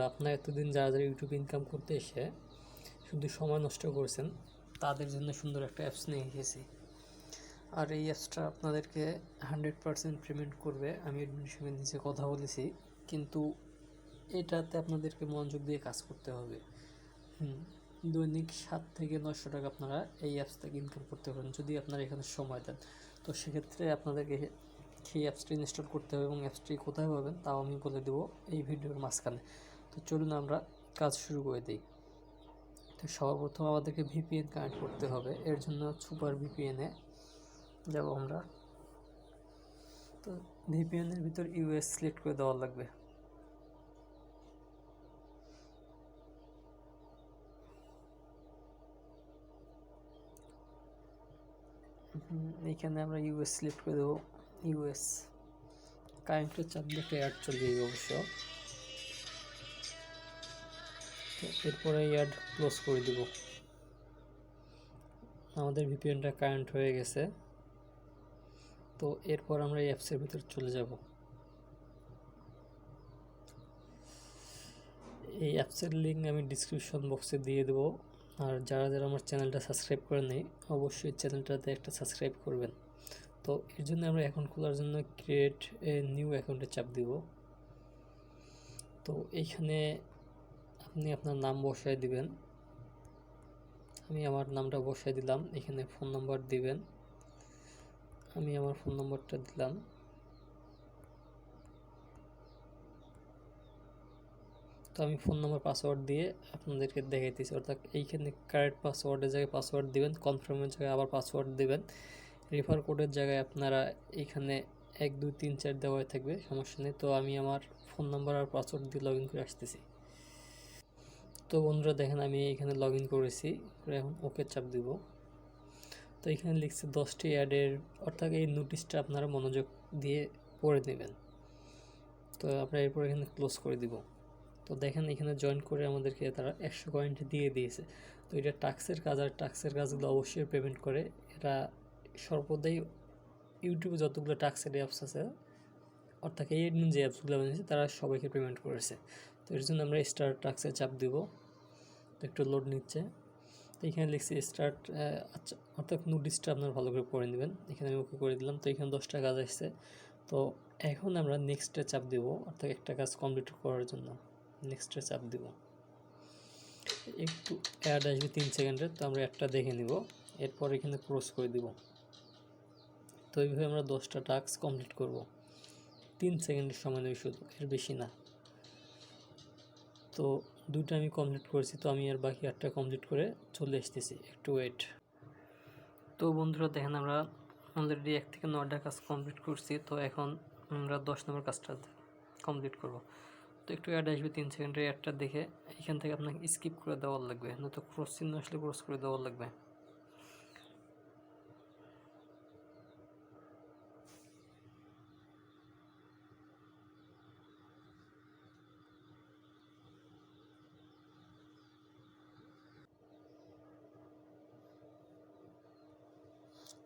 আপনারা এতদিন যারা ইউটিউব ইনকাম করতে এসে শুধু সময় নষ্ট করছেন, তাদের জন্য সুন্দর একটা অ্যাপস নিয়ে এসেছি। আর এই অ্যাপসটা আপনাদেরকে 100% পেমেন্ট করবে। আমি এর সঙ্গে নিজে কথা বলেছি, কিন্তু এটাতে আপনাদেরকে মনোযোগ দিয়ে কাজ করতে হবে। দৈনিক 7 থেকে 900 টাকা আপনারা এই অ্যাপস থেকে ইনকাম করতে পারেন যদি আপনারা এখানে সময় দেন। তো সেক্ষেত্রে আপনাদেরকে সেই অ্যাপসটি ইনস্টল করতে হবে, এবং অ্যাপসটি কোথায় পাবেন তাও আমি বলে দেবো এই ভিডিওর মাঝখানে। তো চলুন আমরা কাজ শুরু করে দিই। তো সর্বপ্রথম আমাদেরকে ভিপিএন কানেক্ট করতে হবে। এর জন্য সুপার ভিপিএনে যাব আমরা। তো ভিপিএনের ভিতর ইউএস সিলেক্ট করে দেওয়া লাগবে। এইখানে আমরা ইউএস সিলেক্ট করে দেবো। ইউএস কারেন্টের চাপ দিয়ে একটা অ্যাড চলে যাবে অবশ্য। তো এরপরে অ্যাড ক্লোজ করে দিব। আমাদের ভিপিএনটা কারেন্ট হয়ে গেছে। তো এরপর আমরা এই অ্যাপসের ভিতর চলে যাব। এই অ্যাপসের লিঙ্ক আমি ডিসক্রিপশন বক্সে দিয়ে দেবো। আর যারা আমার চ্যানেলটা সাবস্ক্রাইব করে নেই, অবশ্যই চ্যানেলটাতে একটা সাবস্ক্রাইব করবেন। তো এর জন্য আমরা অ্যাকাউন্ট খোলার জন্য ক্রিয়েট এ নিউ অ্যাকাউন্টে চাপ দিব। তো এইখানে আপনি আপনার নাম বসায় দিবেন। আমি আমার নামটা বসায় দিলাম। এখানে ফোন নাম্বার দিবেন। আমি আমার ফোন নাম্বারটা দিলাম। তো আমি ফোন নাম্বার পাসওয়ার্ড দিয়ে আপনাদেরকে দেখাইতেছি, অর্থাৎ এইখানে কারেক্ট পাসওয়ার্ডের জায়গায় পাসওয়ার্ড দিবেন, কনফার্মের জায়গায় আবার পাসওয়ার্ড দিবেন, রেফার কোডের জায়গায় আপনারা এখানে 1 2 3 4 দেওয়া থাকবে, সমস্যা নেই। তো আমি আমার ফোন নাম্বার আর পাসওয়ার্ড দিয়ে লগ ইন করে আসতেছি। তো বন্ধুরা দেখেন আমি এখানে লগ ইন করেছি, এখন ওকে চাপ দিব। তো এখানে লিখছে 10টি অ্যাডের, অর্থাৎ এই নোটিশটা আপনারা মনোযোগ দিয়ে পড়ে নেবেন। তো আমরা এরপর এখানে ক্লোজ করে দিব। তো দেখেন এখানে জয়েন করে আমাদেরকে তারা 100 পয়েন্ট দিয়ে দিয়েছে। তো এটা টাক্সের কাজ, আর টাক্সের কাজগুলো অবশ্যই পেমেন্ট করে। এটা সর্বদাই ইউটিউবে যতগুলো টাক্সের অ্যাপস আছে, অর্থাৎ এই যে অ্যাপসগুলো বানিয়েছে তারা সবাইকে পেমেন্ট করেছে। তো এর জন্য আমরা স্টার্ট টাক্সে চাপ দিব। তো একটু লোড নিচ্ছে। তো এখানে লিখছি স্টার্ট, আচ্ছা, অর্থাৎ নোটিশটা আপনারা ভালো করে পড়ে নেবেন। এখানে আমি ওকে করে দিলাম। তো এখানে 10টা কাজ আসছে। তো এখন আমরা নেক্সটে চাপ দিব, অর্থাৎ একটা কাজ কমপ্লিট করার জন্য নেক্সটে চাপ দিব। একটু অ্যাড আসবে 3 সেকেন্ডের, তো আমরা একটা দেখে নিব, এরপর এখানে ক্রস করে দিব। তো এইভাবে আমরা 10টা টাস্ক কমপ্লিট করব। 3 সেকেন্ডের সময় নেবে শুধু, এর বেশি না। তো 2টা আমি কমপ্লিট করেছি, তো আমি আর বাকি 8টা কমপ্লিট করে চলে আসতেছি, একটু ওয়েট। তো বন্ধুরা দেখেন আমরা অলরেডি 1 থেকে 9টা কাজ কমপ্লিট করছি। তো এখন আমরা 10 নম্বর কাজটা কমপ্লিট করব। তো একটু অ্যাড আসবে 3 সেকেন্ডের, অ্যাডটা দেখে এখান থেকে আপনাকে স্কিপ করে দেওয়ার লাগবে, নয়তো ক্রস চিহ্ন আসলে ক্রস করে দেওয়ার লাগবে।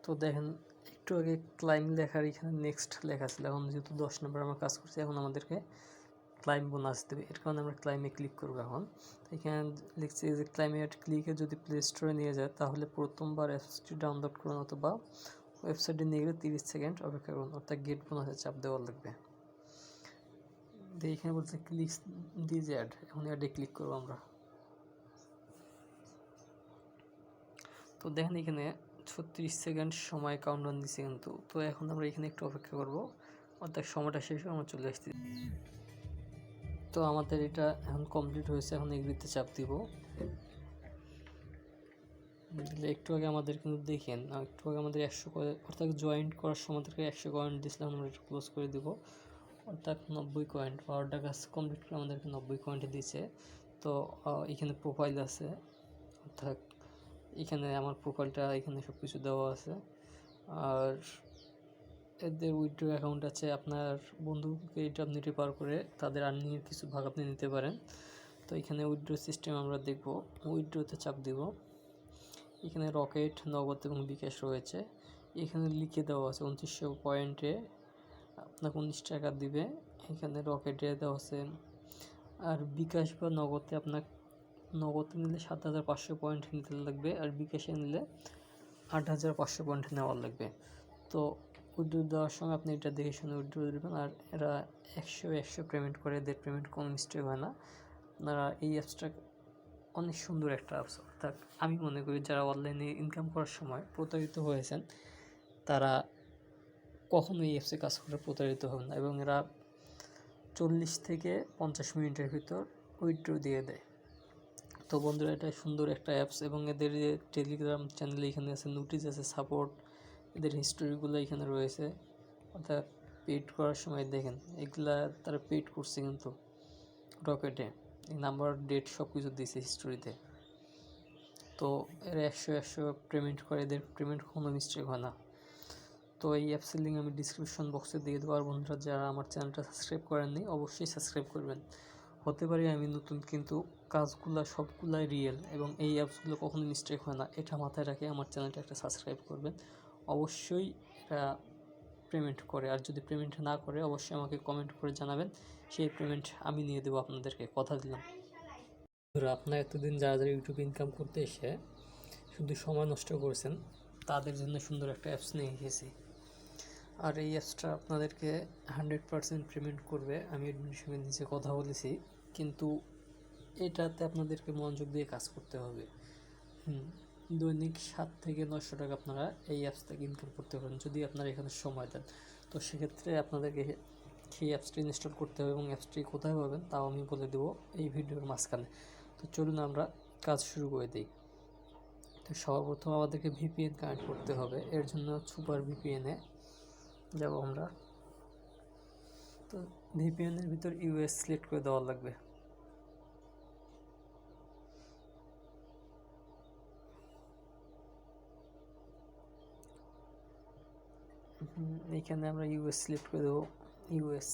তো দেখেন একটু আগে ক্লাইম লেখার এখানে নেক্সট লেখা ছিল, এখন যেহেতু 10 নম্বর আমরা কাজ করছি, এখন আমাদেরকে ক্লাইম বোনাস দেবে। এর কারণে আমরা ক্লাইমে ক্লিক করবো। এখন এখানে লিখছি যে ক্লাইমেট ক্লিকে যদি প্লে স্টোরে নিয়ে যায়, তাহলে প্রথমবার অ্যাপসটি ডাউনলোড করুন, অথবা ওয়েবসাইটে নিয়ে গেলে 30 সেকেন্ড অপেক্ষা করুন, অর্থাৎ গেট বোনাসে চাপ দেওয়া লাগবে। এখানে বলছে ক্লিক দিস অ্যাড, এখন অ্যাডে ক্লিক করবো আমরা। তো দেখেন এখানে 36 সেকেন্ড সময় কাউন্টডাউন দিচ্ছে কিন্তু। তো এখন আমরা এখানে একটু অপেক্ষা করব, অর্থাৎ সময়টা শেষ হয়ে আমরা চলে আসছি। তো আমাদের এটা এখন কমপ্লিট হয়েছে, এখন এগ্রিতে চাপ দিব। দিলে একটু আগে আমাদের কিন্তু দেখেন, একটু আগে আমাদের 100 করে, অর্থাৎ জয়েন্ট করার সময় থেকে 100 কয়েন দিয়েছিলাম, আমরা এটা ক্লোজ করে দিব, অর্থাৎ 90 কয়েন। 12টা কাজ কমপ্লিট করে আমাদেরকে 90 কয়েন্ট দিয়েছে। তো এখানে প্রোফাইল আছে, অর্থাৎ এখানে আমার প্রোফাইলটা, এখানে সব কিছু দেওয়া আছে। আর এদের উইথড্র অ্যাকাউন্ট আছে, আপনার বন্ধুকে এটা আপনি রেফার করে তাদের আর্নিংয়ের কিছু ভাগ আপনি নিতে পারেন। তো এখানে উইথড্র সিস্টেম আমরা দেখব, উইথড্রতে চাপ দিব। এখানে রকেট, নগদ এবং বিকাশ রয়েছে। এখানে লিখে দেওয়া আছে 2900 পয়েন্টে আপনাকে 19 টাকা দিবে। এখানে রকেটে দেওয়া আছে আর বিকাশ বা নগদে আপনার নগদে নিলে 7,500 পয়েন্ট নিতে লাগবে, আর বিকাশে নিলে 8,500 পয়েন্ট নেওয়ার লাগবে। তো উইথড্র দেওয়ার সময় আপনি এটা দেখে শুনে উইথড্র দেবেন। আর এরা 100 পেমেন্ট করে, এদের পেমেন্ট কোনো মিস্টেক হয় না। আপনারা এই অ্যাপসটা অনেক সুন্দর একটা অ্যাপস। অর্থাৎ আমি মনে করি যারা অনলাইনে ইনকাম করার সময় প্রতারিত হয়েছেন তারা কখনো এই অ্যাপসে কাজ করে প্রতারিত হবেন না, এবং এরা 40 থেকে 50 মিনিটের ভিতর উইথড্র দিয়ে দেয়। তো বন্ধুরা, এটা সুন্দর একটা অ্যাপস, এবং এদের যে টেলিগ্রাম চ্যানেলে এখানে আছে, নোটিশ আছে, সাপোর্ট, এদের হিস্টোরিগুলো এখানে রয়েছে। অর্থাৎ পেড করার সময় দেখেন এগুলা তারা পেড করছে কিন্তু রকেটে, এই নাম্বার, ডেট সব কিছু দিয়েছে হিস্টোরিতে। তো এরা 100 পেমেন্ট করে, এদের পেমেন্ট কোনো মিস্টেক হয় না। তো এই অ্যাপসের লিঙ্ক আমি ডিসক্রিপশন বক্সে দিয়ে দেবো। আর বন্ধুরা, যারা আমার চ্যানেলটা সাবস্ক্রাইব করেননি অবশ্যই সাবস্ক্রাইব করবেন। হতে পারে আমি নতুন, কিন্তু কাজগুলো সবগুলাই রিয়েল, এবং এই অ্যাপসগুলো কখনো মিস্টেক হয় না, এটা মাথায় রাখে আমার চ্যানেলটা একটা সাবস্ক্রাইব করবেন। অবশ্যই এটা পেমেন্ট করে, আর যদি পেমেন্ট না করে অবশ্যই আমাকে কমেন্ট করে জানাবেন, সেই পেমেন্ট আমি নিয়ে দেবো আপনাদেরকে, কথা দিলাম। আপনারা এতদিন যারা যারা ইউটিউব ইনকাম করতে এসে শুধু সময় নষ্ট করেছেন, তাদের জন্য সুন্দর একটা অ্যাপস নিয়ে এসেছি। আর এই অ্যাপসটা আপনাদেরকে 100% পেমেন্ট করবে, আমি এডমিনের সঙ্গে নিচে কথা বলেছি, কিন্তু এটাতে আপনাদেরকে মনোযোগ দিয়ে কাজ করতে হবে। দৈনিক 7 থেকে 900 টাকা আপনারা এই অ্যাপস থেকে ইনকাম করতে পারেন যদি আপনারা এখানে সময় দেন। তো সেক্ষেত্রে আপনাদেরকে সেই অ্যাপসটি ইনস্টল করতে হবে, এবং অ্যাপসটি কোথায় পাবেন তাও আমি বলে দেবো এই ভিডিওর মাঝখানে। তো চলুন আমরা কাজ শুরু করে দিই। তো সর্বপ্রথম আমাদেরকে ভিপিএন কানেক্ট করতে হবে, এর জন্য সুপার ভিপিএনে যাব আমরা। তো ভিপিএনের ভিতর ইউএস সিলেক্ট করে দেওয়া লাগবে। এইখানে আমরা ইউএস সিলেক্ট করে দেবো, ইউএস।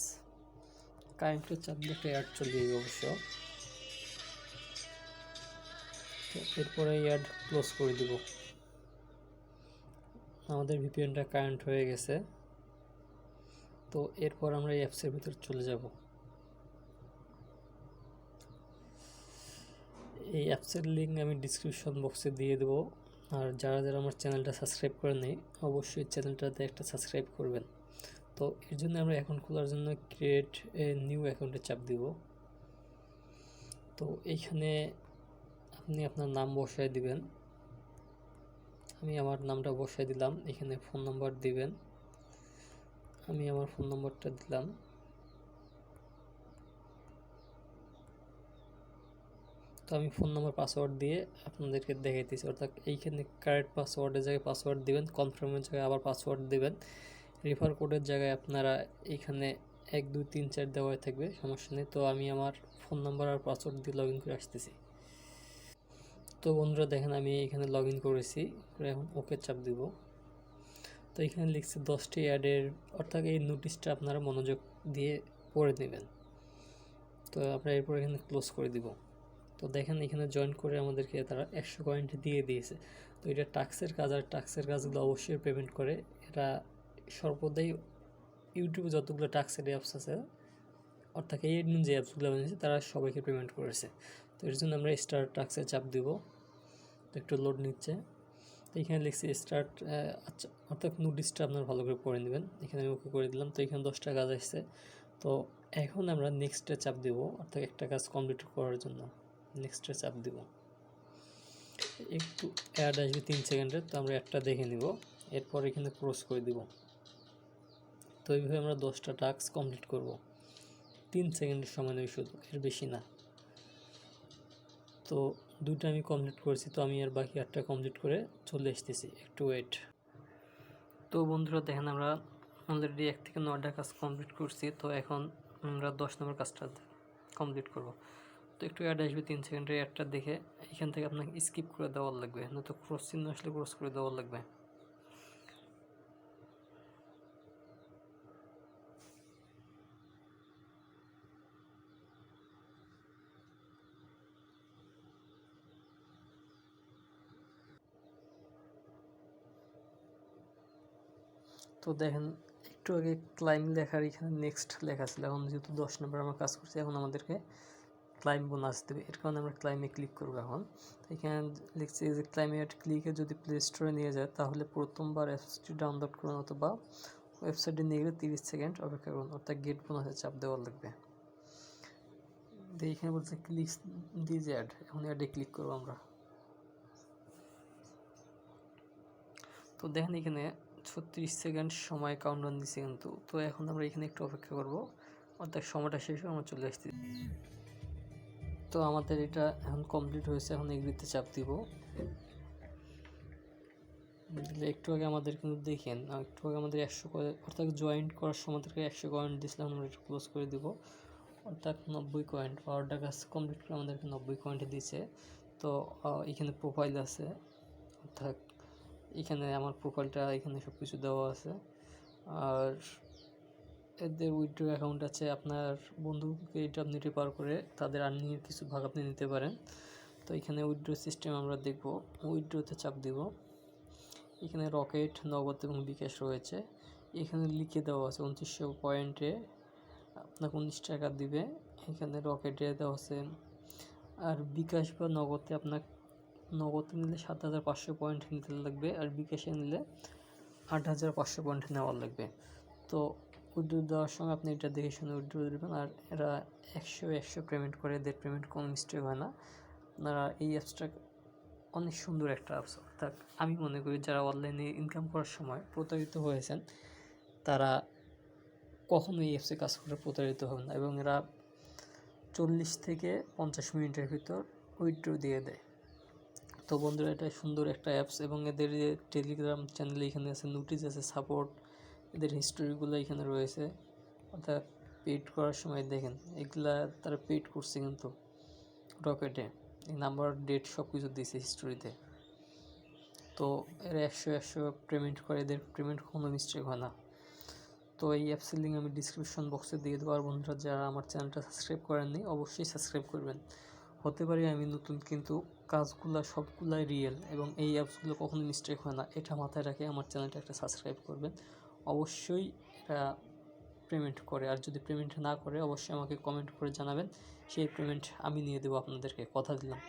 কারেন্টের চাপ দিয়ে একটা অ্যাড চলে যাবে অবশ্য। তো এরপরে অ্যাড ক্লোজ করে দিব। আমাদের ভিপিএনটা কারেন্ট হয়ে গেছে। তো এরপর আমরা এই অ্যাপসের ভিতর চলে যাব। এই অ্যাপসের লিঙ্ক আমি ডিসক্রিপশন বক্সে দিয়ে দেবো। আর যারা যারা আমার চ্যানেলটা সাবস্ক্রাইব করেনি অবশ্যই চ্যানেলটাতে একটা সাবস্ক্রাইব করবেন। তো এর জন্য আমরা অ্যাকাউন্ট খোলার জন্য ক্রিয়েট এ নিউ অ্যাকাউন্টে চাপ দিব। তো এইখানে আপনি আপনার নাম বসায় দিবেন। আমি আমার নামটা বসায় দিলাম। এখানে ফোন নাম্বার দিবেন, আমি আমার ফোন নাম্বারটা দিলাম। তো আমি ফোন নাম্বার পাসওয়ার্ড দিয়ে আপনাদেরকে দেখাইতেছি। অর্থাৎ এইখানে কারেক্ট পাসওয়ার্ডের জায়গায় পাসওয়ার্ড দিবেন, কনফার্মের জায়গায় আবার পাসওয়ার্ড দিবেন, রেফার কোডের জায়গায় আপনারা এখানে 1 2 3 4 দেওয়া থাকবে, সমস্যা নেই। তো আমি আমার ফোন নাম্বার আর পাসওয়ার্ড দিয়ে লগ ইন করে আসতেছি। তো বন্ধুরা দেখেন আমি এখানে লগ ইন করেছি, এখন ওকে চাপ দিব। তো এখানে লিখছে 10টি অ্যাডের, অর্থাৎ এই নোটিশটা আপনারা মনোযোগ দিয়ে পড়ে নেবেন। তো আমরা এরপর এখানে ক্লোজ করে দিব। তো দেখেন এখানে জয়েন করে আমাদেরকে তারা 100 পয়েন্ট দিয়ে দিয়েছে। তো এটা টাক্সের কাজ, আর টাক্সের কাজগুলো অবশ্যই পেমেন্ট করে। এটা সর্বদাই ইউটিউবে যতগুলো টাক্সের অ্যাপস আছে, অর্থাৎ এই যে অ্যাপসগুলো বানিয়েছে তারা সবাইকে পেমেন্ট করেছে। তো এর জন্য আমরা স্টার্ট টাক্সে চাপ দিব। তো একটু লোড নিচ্ছে। তো এখানে লিখছি স্টার্ট, আচ্ছা, অর্থাৎ নোটিশটা আপনারা ভালো করে পড়ে নেবেন। এখানে আমি ওকে করে দিলাম। তো এখানে 10টা কাজ আসছে। তো এখন আমরা নেক্সটে চাপ দিব, অর্থাৎ একটা কাজ কমপ্লিট করার জন্য নেক্সটে চাপ দিব। একটু অ্যাড আসবে 3 সেকেন্ডের, তো আমরা একটা দেখে নিব, এরপর এখানে ক্রস করে দিব। তো এইভাবে আমরা 10টা টাস্ক কমপ্লিট করব। 3 সেকেন্ডের সময় নেই শুধু, এর বেশি না। তো 2টা আমি কমপ্লিট করেছি, তো আমি আর বাকি 8টা কমপ্লিট করে চলে আসতেছি, একটু ওয়েট। তো বন্ধুরা দেখেন আমরা অলরেডি 1 থেকে 9টা কাজ কমপ্লিট করছি। তো এখন আমরা 10 নম্বর কাজটা কমপ্লিট করব। তো একটু অ্যাড আসবে 3 সেকেন্ডের, অ্যাডটা দেখে এখান থেকে আপনাকে স্কিপ করে দেওয়ার লাগবে, নয়তো ক্রস চিহ্ন আসলে ক্রস করে দেওয়ার লাগবে। তো দেখেন একটু আগে ক্লাইম লেখার এখানে নেক্সট লেখা ছিল, এখন যেহেতু 10 নম্বর আমরা কাজ করছি, এখন আমাদেরকে ক্লাইম বোনাস দেবে, এর কারণে আমরা ক্লাইমে ক্লিক করবো। এখন এখানে লিখছি যে ক্লাইমেট ক্লিকে যদি প্লে স্টোরে নিয়ে যায় তাহলে প্রথমবার অ্যাপসটি ডাউনলোড করুন অথবা ওয়েবসাইটে নিয়ে গেলে 30 সেকেন্ড অপেক্ষা করুন, অর্থাৎ গেট বোনাসে চাপ দেওয়া লাগবে। এখানে বলছে ক্লিক দিস অ্যাড, এখন অ্যাডে ক্লিক করবো আমরা। তো দেখেন এখানে 36 সেকেন্ড সময় কাউন্টডাউন দিচ্ছে কিন্তু। তো এখন আমরা এখানে একটু অপেক্ষা করব, অর্থাৎ সময়টা শেষ হয়ে আমরা চলে আসছি। তো আমাদের এটা এখন কমপ্লিট হয়েছে, এখন এগ্রিতে চাপ দিব। একটু আগে আমাদের কিন্তু দেখেন, একটু আগে আমাদের 100 অর্থাৎ জয়েন করার সময় আমাদেরকে 100 কয়েন দিয়েছিলাম, আমরা এটা ক্লোজ করে দিব, অর্থাৎ 90 কয়েন। পাওয়ারটা কাজ কমপ্লিট করে আমাদেরকে 90 কয়েন্ট দিয়েছে। তো এখানে প্রোফাইল আছে, অর্থাৎ এখানে আমার প্রোফাইলটা এখানে সব কিছু দেওয়া আছে। আর এদের উইথড্র অ্যাকাউন্ট আছে, আপনার বন্ধুকে এটা আপনি রেফার করে তাদের আর্নিংয়ের কিছু ভাগ আপনি নিতে পারেন। তো এখানে উইথড্র সিস্টেম আমরা দেখব, উইথড্রতে চাপ দিব। এখানে রকেট, নগদ এবং বিকাশ রয়েছে। এখানে লিখে দেওয়া আছে 2900 পয়েন্টে আপনাকে 19 টাকা দিবে। এখানে রকেটে দেওয়া আছে। আর বিকাশ বা নগদে আপনার নগদে নিলে 7500 পয়েন্ট নিতে লাগবে, আর বিকাশে নিলে 8500 পয়েন্ট নেওয়ার লাগবে। তো উইথড্র দেওয়ার সময় আপনি এটা দেখে শুনে উইথড্র দেবেন। আর এরা 100 পেমেন্ট করে, এদের পেমেন্ট কোনো মিস্টেক হয় না। আপনারা এই অ্যাপসটা অনেক সুন্দর একটা অ্যাপস, অর্থাৎ আমি মনে করি যারা অনলাইনে ইনকাম করার সময় প্রতারিত হয়েছেন তারা কখনো এই অ্যাপসে কাজ করে প্রতারিত হবেন না, এবং এরা 40 থেকে 50 মিনিটের ভিতর উইথড্র দিয়ে দেয়। তো বন্ধুরা, এটা সুন্দর একটা অ্যাপস, এবং এদের যে টেলিগ্রাম চ্যানেলে এখানে আছে, নোটিশ আছে, সাপোর্ট, এদের হিস্টোরিগুলো এখানে রয়েছে। অর্থাৎ পেড করার সময় দেখেন এগুলা তারা পেড করছে কিন্তু রকেটে, এই নাম্বার, ডেট সব কিছু দিয়েছে হিস্টোরিতে। তো এরা 100 পেমেন্ট করে, এদের পেমেন্ট কোনো মিস্টেক হয় না। তো এই অ্যাপসের লিঙ্ক আমি ডিসক্রিপশন বক্সে দিয়ে দেবো। আর বন্ধুরা, যারা আমার চ্যানেলটা সাবস্ক্রাইব করেননি অবশ্যই সাবস্ক্রাইব করবেন। হতে পারে আমি নতুন, কিন্তু কাজগুলো সবগুলাই রিয়েল, এবং এই অ্যাপসগুলো কখনো মিস্টেক হয় না, এটা মাথায় রাখে আমার চ্যানেলটা একটা সাবস্ক্রাইব করবেন। অবশ্যই এটা পেমেন্ট করে, আর যদি পেমেন্ট না করে অবশ্যই আমাকে কমেন্ট করে জানাবেন, সেই পেমেন্ট আমি নিয়ে দেবো আপনাদেরকে, কথা দিলাম।